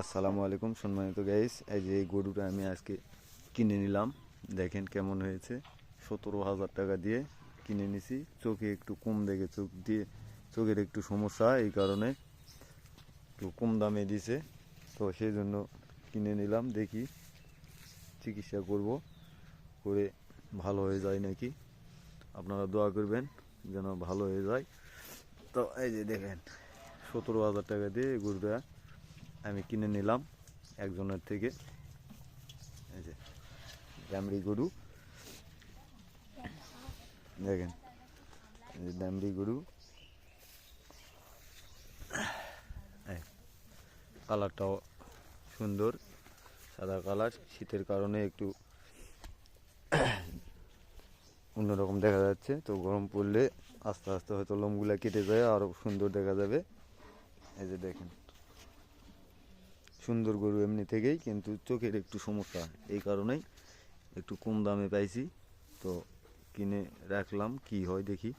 আসসালামু আলাইকুম সম্মানিত গাইস, এই যে এই গরুটা আমি আজকে কিনে নিলাম। দেখেন কেমন হয়েছে। 17,000 টাকা দিয়ে কিনে নিছি। চোখে একটু কম দেখে, চোখের একটু সমস্যা, এই কারণে একটু কম দামে দিছে। তো সেই জন্য কিনে নিলাম। দেখি চিকিৎসা করব, করে ভালো হয়ে যায় নাকি। আপনারা দোয়া করবেন যেন ভালো হয়ে যায়। তো এই যে দেখেন, 17,000 টাকা দিয়ে এই গরুটা আমি কিনে নিলাম একজনের থেকে। এই যে দামড়ি গরু, দেখেন এই যে দামড়ি গরু। কালারটাও সুন্দর, সাদা কালার। শীতের কারণে একটু অন্যরকম দেখা যাচ্ছে। তো গরম পড়লে আস্তে আস্তে হয়তো লোমগুলা কেটে যায়, আরও সুন্দর দেখা যাবে। এই যে দেখেন, সুন্দর গরু এমনি থেকেই, কিন্তু চোখের একটু সমস্যা, এই কারণেই একটু কম দামে পাইছি। তো কিনে রাখলাম, কি হয় দেখি।